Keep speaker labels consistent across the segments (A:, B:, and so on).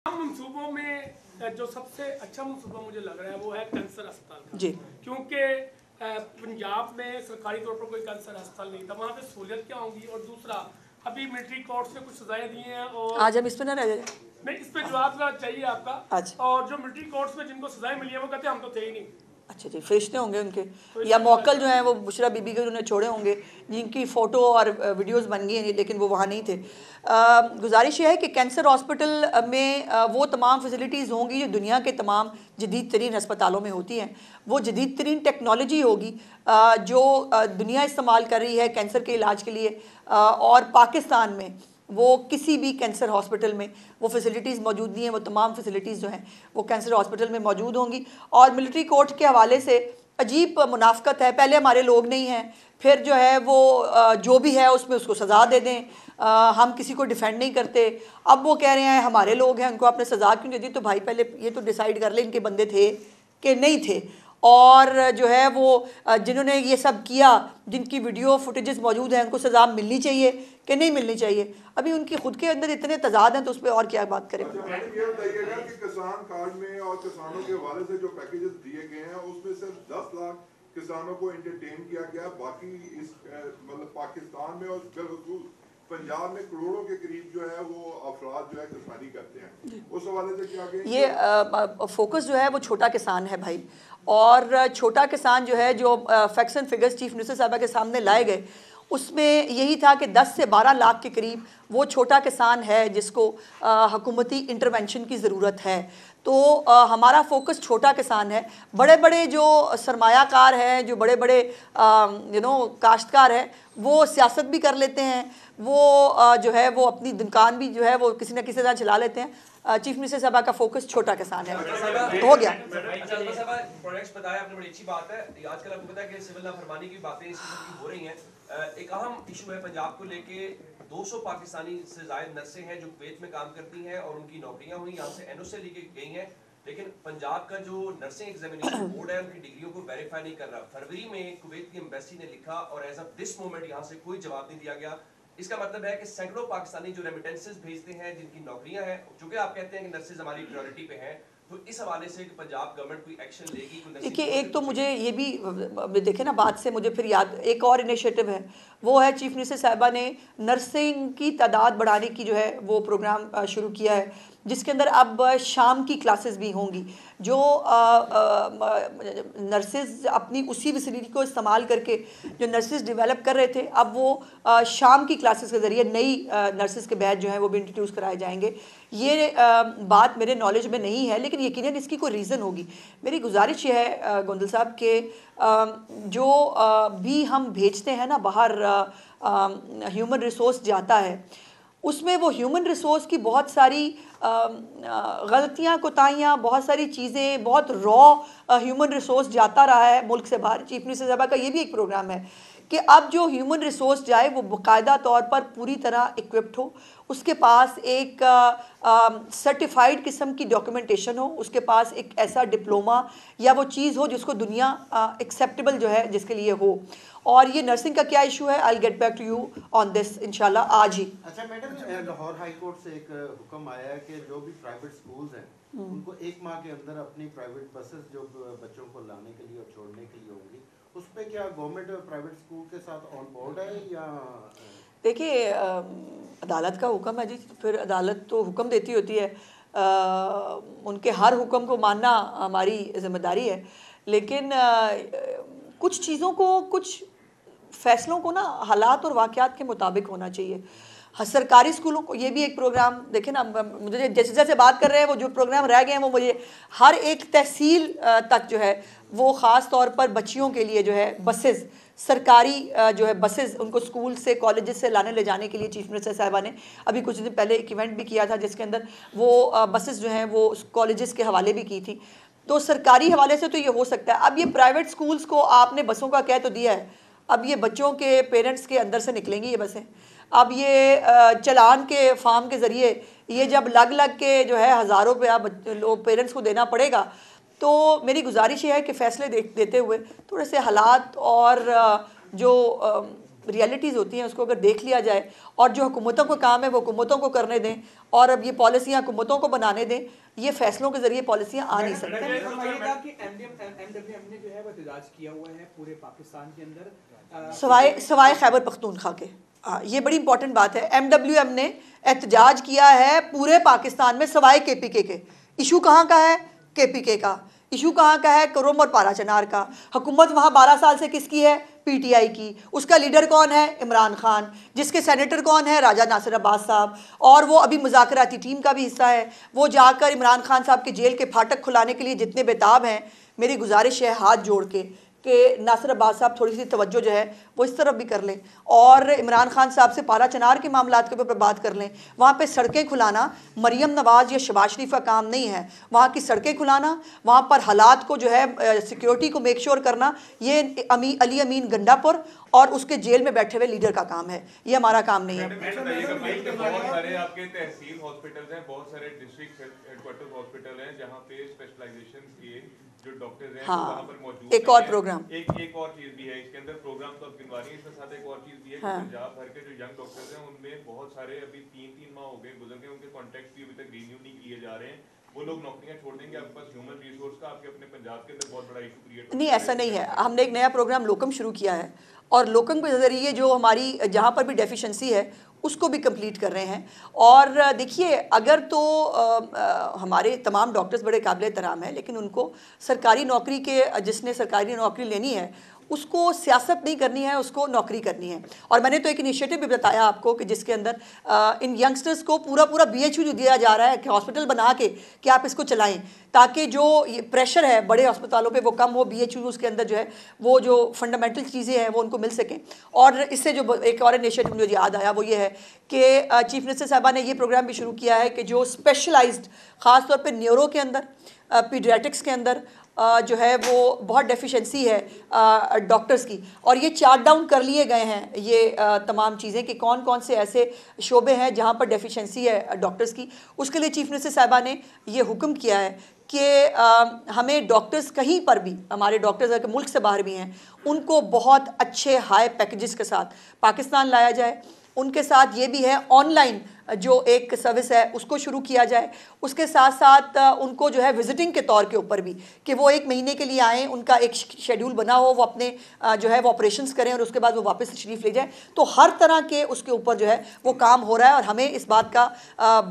A: मनसूबों में जो सबसे अच्छा मनसूबा मुझे लग रहा है वो है कैंसर अस्पताल का
B: जी,
A: क्योंकि पंजाब में सरकारी तौर पर कोई कैंसर अस्पताल नहीं था। वहाँ पे सहूलियत क्या होगी? और दूसरा, अभी मिलिट्री कोर्ट से कुछ सजाएं दी हैं और
B: आज हम इस पे ना रह जाए।
A: नहीं, इस पे जवाब चाहिए आपका।
B: अच्छा
A: और जो मिलिट्री कोर्ट्स में जिनको सजाएं मिली है वो कहते हैं हम तो थे ही नहीं।
B: अच्छा जी, फरिश्ते होंगे उनके
A: तो
B: या
A: इसमें
B: मौक्कल जो हैं वो बुशरा बीबी के उन्होंने छोड़े होंगे जिनकी फ़ोटो और वीडियोस बन गई हैं, लेकिन वो वहाँ नहीं थे। गुजारिश ये है कि कैंसर हॉस्पिटल में वो तमाम फैसिलिटीज़ होंगी जो दुनिया के तमाम जदीद तरीन अस्पतालों में होती हैं। वो जदीद तरीन टेक्नोलॉजी होगी जो दुनिया इस्तेमाल कर रही है कैंसर के इलाज के लिए, और पाकिस्तान में वो किसी भी कैंसर हॉस्पिटल में वो फैसिलिटीज़ मौजूद नहीं है। वो तमाम फैसिलिटीज़ जो हैं वो कैंसर हॉस्पिटल में मौजूद होंगी। और मिलिट्री कोर्ट के हवाले से अजीब मुनाफ़कत है, पहले हमारे लोग नहीं हैं, फिर जो है वो जो भी है उसमें उसको सज़ा दे दें। हम किसी को डिफेंड नहीं करते। अब वो कह रहे हैं हमारे लोग हैं, उनको आपने सज़ा क्यों दे दी? तो भाई पहले ये तो डिसाइड कर ले इनके बंदे थे कि नहीं थे। और जो है वो जिन्होंने ये सब किया, जिनकी वीडियो फुटेजेस मौजूद हैं, उनको सज़ा मिलनी चाहिए कि नहीं मिलनी चाहिए? अभी उनकी खुद के अंदर इतने तजाद हैं तो उस पर और क्या बात करें।
C: अच्छा, मैडम ये बताइएगा कि किसान कार्ड में और किसानों के हवाले से जो पैकेजेस दिए गए हैं उसमें सिर्फ 10 लाख किसानों को एंटरटेन किया गया, बाकी इस मतलब पाकिस्तान में और बिलखुसूस पंजाब में करोड़ों के करीब जो है वो अफराद जो है किसानी करते हैं। उस हवाले से क्या कहेंगे?
B: ये फोकस जो है वो छोटा किसान है भाई, और छोटा किसान जो है जो facts and figures chief minister साहबा के सामने लाए गए उसमें यही था कि 10 से 12 लाख के करीब वो छोटा किसान है जिसको हुकूमती इंटरवेंशन की ज़रूरत है। तो हमारा फोकस छोटा किसान है। बड़े बड़े जो सरमायाकार हैं, जो बड़े बड़े काश्तकार हैं, वो सियासत भी कर लेते हैं, वो जो है वो अपनी दुकान भी जो है वो किसी न किसी तरह चला लेते हैं। चीफ मिनिस्टर साहबा का फोकस छोटा किसान है। हो गया।
D: प्रोजेक्ट्स बताया आपने, बड़ी अच्छी बात है। आजकल आपको पता है कि सिविल नाफरमानी की बातें इस किस्म की हो रही हैं। एक अहम इशू है पंजाब को लेके, 200 पाकिस्तानी से ज़ायद नर्सें हैं जो कुवैत में काम करती हैं और उनकी नौकरियां हुई, यहाँ से एनओसी लेके गई हैं, लेकिन पंजाब का जो नर्सिंग एग्जामिनेशन बोर्ड है उनकी डिग्रियों को वेरीफाई नहीं कर रहा। फरवरी में कुवैत की एम्बेसी ने लिखा और एज ऑफ दिस मोमेंट यहाँ से कोई जवाब नहीं दिया गया। इसका मतलब है कि सैकड़ों पाकिस्तानी जो रेमिटेंसेस भेजते हैं, जिनकी नौकरियां हैं, चूंकि आप कहते हैं कि नर्सेज हमारी प्रायोरिटी पे हैं, तो इस हवाले से कि पंजाब गवर्नमेंट कोई एक्शन लेगी?
B: देखिए, एक तो मुझे ये भी देखे ना, बात से मुझे फिर याद एक और इनिशिएटिव है, वो है चीफ मिनिस्टर साहिबा ने नर्सिंग की तादाद बढ़ाने की जो है वो प्रोग्राम शुरू किया है, जिसके अंदर अब शाम की क्लासेस भी होंगी। जो नर्सेज अपनी उसी फैसिलिटी को इस्तेमाल करके जो नर्सेज डेवलप कर रहे थे, अब वो शाम की क्लासेस के ज़रिए नई नर्सेज के बैच जो हैं वो भी इंट्रोड्यूस कराए जाएंगे। ये बात मेरे नॉलेज में नहीं है, लेकिन यकीनन इसकी कोई रीज़न होगी। मेरी गुजारिश ये है गोंदल साहब के जो भी हम भेजते हैं ना बाहर, ह्यूमन रिसोर्स जाता है, उसमें वो ह्यूमन रिसोर्स की बहुत सारी गलतियाँ, कोताहियाँ, बहुत सारी चीज़ें, बहुत रॉ ह्यूमन रिसोर्स जाता रहा है मुल्क से बाहर। चीफ मिनिस्टर साहबा का ये भी एक प्रोग्राम है कि अब जो ह्यूमन रिसोर्स जाए वो बाकायदा तौर पर पूरी तरह इक्विप्ड हो, उसके पास एक सर्टिफाइड किस्म की डॉक्यूमेंटेशन हो, उसके पास एक ऐसा डिप्लोमा या वो चीज़ हो जिसको दुनिया एक्सेप्टेबल जो है जिसके लिए हो। और ये नर्सिंग का क्या इशू है, I get back to you on this इंशाल्लाह आज ही।
E: अच्छा मैडम, लाहौर हाई कोर्ट से एक हुक्म आया है कि जो भी प्राइवेट स्कूल्स हैं उनको 1 माह के अंदर अपनी प्राइवेट बसेस जो बच्चों को लाने के लिए और छोड़ने के लिए होंगी, उस पर क्या गवर्नमेंट प्राइवेट स्कूल के साथ ऑन बोर्ड है या?
B: देखिए, अदालत का हुक्म है जी, फिर अदालत तो हुक्म देती होती है, उनके हर हुक्म को मानना हमारी जिम्मेदारी है, लेकिन कुछ चीज़ों को, कुछ फ़ैसलों को ना हालात और वाक़यात के मुताबिक होना चाहिए। सरकारी स्कूलों को ये भी एक प्रोग्राम देखें ना, मुझे जैसे जैसे बात कर रहे हैं वो जो प्रोग्राम रह गए हैं वो मुझे हर एक तहसील तक जो है वो ख़ास तौर पर बच्चियों के लिए जो है बसेस, सरकारी जो है बसेस, उनको स्कूल से कॉलेजेस से लाने ले जाने के लिए चीफ मिनिस्टर साहिबा ने अभी कुछ दिन पहले एक इवेंट भी किया था जिसके अंदर वो बसेस जो हैं वो कॉलेजेस के हवाले भी की थी। तो सरकारी हवाले से तो ये हो सकता है। अब ये प्राइवेट स्कूल्स को आपने बसों का कह तो दिया है, अब ये बच्चों के पेरेंट्स के अंदर से निकलेंगी ये बसें। अब ये चलान के फार्म के ज़रिए ये जब लग लग के जो है हज़ारों रुपया लोग पेरेंट्स को देना पड़ेगा, तो मेरी गुजारिश ये है कि फ़ैसले देते हुए थोड़े से हालात और जो रियलिटीज़ होती हैं उसको अगर देख लिया जाए और जो हुकूमतों का काम है वो हुकूमतों को करने दें और अब ये पॉलिसियाँ हुकूमतों को बनाने दें, ये फैसलों के ज़रिए पॉलिसियाँ आ नहीं सकती।
F: MDM ने जो है वो एहतजाज किया हुआ है पूरे पाकिस्तान के अंदर
B: सवाए खैबर पख्तूनख्वा के। ये बड़ी इंपॉर्टेंट बात है। MWM ने एहतजाज किया है पूरे पाकिस्तान में सवाए KPK के। इशू कहाँ का है? KPK का। इशू कहाँ का है? कुरुम और पारा चनार का। हुकूमत वहाँ 12 साल से किसकी है? PTI की। उसका लीडर कौन है? इमरान खान। जिसके सेनेटर कौन है? राजा नासिर अब्बास साहब। और वो अभी मुज़ाकराती टीम का भी हिस्सा है। वो जाकर इमरान खान साहब के जेल के फाटक खुलाने के लिए जितने बेताब हैं, मेरी गुजारिश है हाथ जोड़ के कि नासिर अब्बास साहब थोड़ी सी तवज्जो जो है वो इस तरफ भी कर लें और इमरान खान साहब से पारा चनार के मामलात के ऊपर बात कर लें। वहाँ पे सड़कें खुलाना मरियम नवाज़ या शहबाज शरीफ का काम नहीं है। वहाँ की सड़कें खुलाना, वहाँ पर हालात को जो है सिक्योरिटी को मेक श्योर करना, ये अली अमीन गंडापुर और उसके जेल में बैठे हुए लीडर का काम है, ये हमारा काम नहीं है।
G: बहुत सारे आपके तहसील हॉस्पिटल्स हैं, बहुत सारे डिस्ट्रिक्ट हेडक्वार्टर हॉस्पिटल हैं जहाँ पे स्पेशलाइजेशन के जो डॉक्टर्स हैं वहाँ पर मौजूद।
B: एक और प्रोग्राम,
G: एक और चीज भी है इसके अंदर, प्रोग्राम तो अब गिनवा रही है, इसके साथ एक और चीज भी है कि पंजाब भर के जो यंग डॉक्टर्स हैं उनमें बहुत सारे अभी 3-3 माह हो गए गुजर गए, उनके कॉन्ट्रैक्ट भी अभी तक रिन्यू नहीं किए जा रहे हैं। वो लोग नौकरियां छोड़ देंगे, आपके पास ह्यूमन रिसोर्स का आपके अपने पंजाब के अंदर बहुत बड़ा इशू क्रिएट
B: नहीं, ऐसा नहीं है। हमने एक नया प्रोग्राम लोकम शुरू किया है और लोकम के ज़रिए जो हमारी जहाँ पर भी डेफिशिएंसी है उसको भी कंप्लीट कर रहे हैं। और देखिए, अगर तो हमारे तमाम डॉक्टर्स बड़े काबिल एहतराम हैं, लेकिन उनको सरकारी नौकरी के, जिसने सरकारी नौकरी लेनी है उसको सियासत नहीं करनी है, उसको नौकरी करनी है। और मैंने तो एक इनिशिएटिव भी बताया आपको कि जिसके अंदर इन यंगस्टर्स को पूरा BHU जो दिया जा रहा है कि हॉस्पिटल बना के कि आप इसको चलाएं, ताकि जो ये प्रेशर है बड़े अस्पतालों पे वो कम हो। BHU उसके अंदर जो है वो जो फंडामेंटल चीज़ें हैं वो उनको मिल सकें। और इससे जो एक और इनिशिएटिव मुझे याद आया वो ये है कि चीफ मिनिस्टर साहबा ने ये प्रोग्राम भी शुरू किया है कि जो स्पेशलाइज्ड ख़ास तौर पे न्यूरो के अंदर, पीडियाट्रिक्स के अंदर जो है वो बहुत डेफिशिएंसी है डॉक्टर्स की, और ये चार्ट डाउन कर लिए गए हैं ये तमाम चीज़ें कि कौन कौन से ऐसे शोबे हैं जहाँ पर डेफिशिएंसी है डॉक्टर्स की। उसके लिए चीफ मिनिस्टर साहिबा ने ये हुक्म किया है कि हमें डॉक्टर्स कहीं पर भी, हमारे डॉक्टर्स अगर मुल्क से बाहर भी हैं, उनको बहुत अच्छे हाई पैकेजेस के साथ पाकिस्तान लाया जाए। उनके साथ ये भी है ऑनलाइन जो एक सर्विस है उसको शुरू किया जाए। उसके साथ साथ उनको जो है विजिटिंग के तौर के ऊपर भी कि वो 1 महीने के लिए आएँ, उनका एक शेड्यूल बना हो, वो अपने जो है वो ऑपरेशंस करें और उसके बाद वो वापस तशरीफ़ ले जाएँ। तो हर तरह के उसके ऊपर जो है वो काम हो रहा है और हमें इस बात का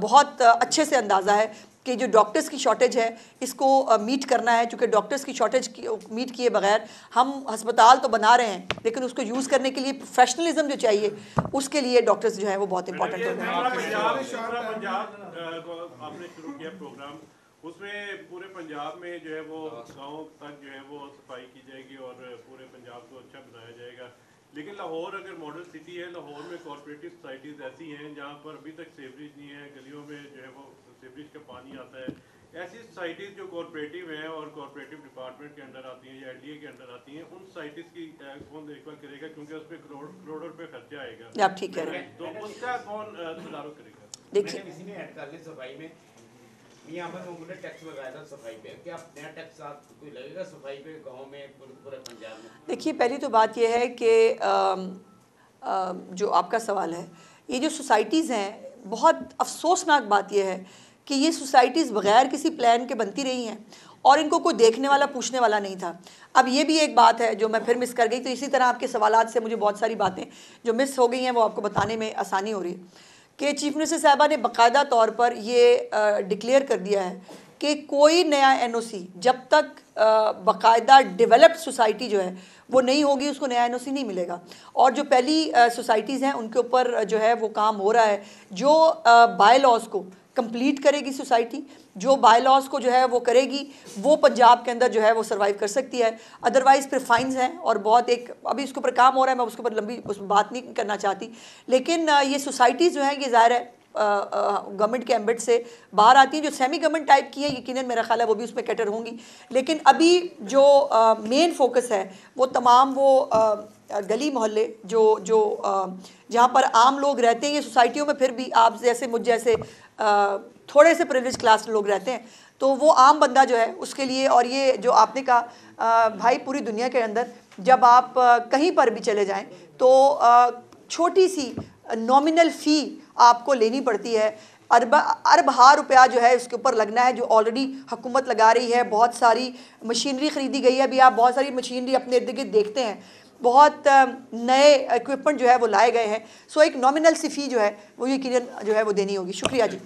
B: बहुत अच्छे से अंदाज़ा है कि जो डॉक्टर्स की शॉर्टेज है इसको मीट करना है। चूँकि डॉक्टर्स की शॉर्टेज मीट किए बगैर हम हस्पताल तो बना रहे हैं, लेकिन उसको यूज़ करने के लिए प्रोफेशनलिज्म जो चाहिए उसके लिए डॉक्टर्स जो है वो बहुत इंपॉर्टेंट हो गए हैं।
H: आपने शुरू किया प्रोग्राम, उसमें पूरे पंजाब में जो है वो गाँव तक जो है वो सफाई की जाएगी और पूरे पंजाब को अच्छा बनाया जाएगा। लेकिन लाहौर अगर मॉडल सिटी है, लाहौर में कॉर्पोरेटिव सोसाइटीज़ ऐसी हैं जहाँ पर अभी तक सेवरेज नहीं है, गलियों में जो है वो सेवरेज का पानी आता है। ऐसी सोसाइटीज़ जो कॉर्पोरेटिव हैं और कॉर्पोरेटिव डिपार्टमेंट के अंडर आती हैं या LDA के अंडर आती हैं, उन सोसाइटीज़ की कौन देखभाल करेगा? क्योंकि उस पर करोड़ों रुपये खर्चा आएगा।
B: आप ठीक कह रहे हैं।
H: तो उसका कौन तदारुक करेगा?
B: देखिए,
F: इसी में ऐड कर ले सफाई में यहाँ पर उन्होंने टैक्स लगाया था सफाई पे, क्या नया टैक्स कोई लगेगा सफाई पे गाँव में पूरे पंजाब में? देखिए,
B: पहली तो बात यह है कि जो आपका सवाल है, ये जो सोसाइटीज़ हैं, बहुत अफसोसनाक बात यह है कि ये सोसाइटीज़ बग़ैर किसी प्लान के बनती रही हैं और इनको कोई देखने वाला पूछने वाला नहीं था। अब ये भी एक बात है जो मैं फिर मिस कर गई, तो इसी तरह आपके सवालात से मुझे बहुत सारी बातें जो मिस हो गई हैं वो आपको बताने में आसानी हो रही है कि चीफ मिनिस्टर साहिबा ने बाकायदा तौर पर ये डिक्लेयर कर दिया है कि कोई नया NOC जब तक बाकायदा डेवलप्ड सोसाइटी जो है वो नहीं होगी उसको नया NOC नहीं मिलेगा। और जो पहली सोसाइटीज़ हैं उनके ऊपर जो है वो काम हो रहा है, जो बाय लॉज को कंप्लीट करेगी सोसाइटी, जो बाय लॉज को जो है वो करेगी, वो पंजाब के अंदर जो है वो सर्वाइव कर सकती है। अदरवाइज़ फिर फाइन्स हैं और बहुत एक अभी इसके ऊपर काम हो रहा है, मैं उसके ऊपर लंबी उस बात नहीं करना चाहती। लेकिन ये सोसाइटीज़ जो हैं ये ज़ाहिर है गवर्नमेंट के एम्बिट से बाहर आती हैं। जो सेमी गवर्नमेंट टाइप की है यकीनन मेरा ख्याल है वो भी उसमें कैटर होंगी, लेकिन अभी जो मेन फोकस है वो तमाम वो गली मोहल्ले जो जहाँ पर आम लोग रहते हैं, ये सोसाइटियों में फिर भी आप जैसे मुझ जैसे थोड़े से प्रिविलेज क्लास लोग रहते हैं, तो वो आम बंदा जो है उसके लिए, और ये जो आपने कहा भाई पूरी दुनिया के अंदर जब आप कहीं पर भी चले जाएं तो छोटी सी नॉमिनल फ़ी आपको लेनी पड़ती है। अरब हार रुपया जो है उसके ऊपर लगना है, जो ऑलरेडी हुकूमत लगा रही है। बहुत सारी मशीनरी ख़रीदी गई है, अभी आप बहुत सारी मशीनरी अपने इर्द गिर्द देखते हैं, बहुत नए इक्विपमेंट जो है वो लाए गए हैं। सो एक नॉमिनल सी फ़ी जो है वो यकीनन जो है वो देनी होगी। शुक्रिया जी।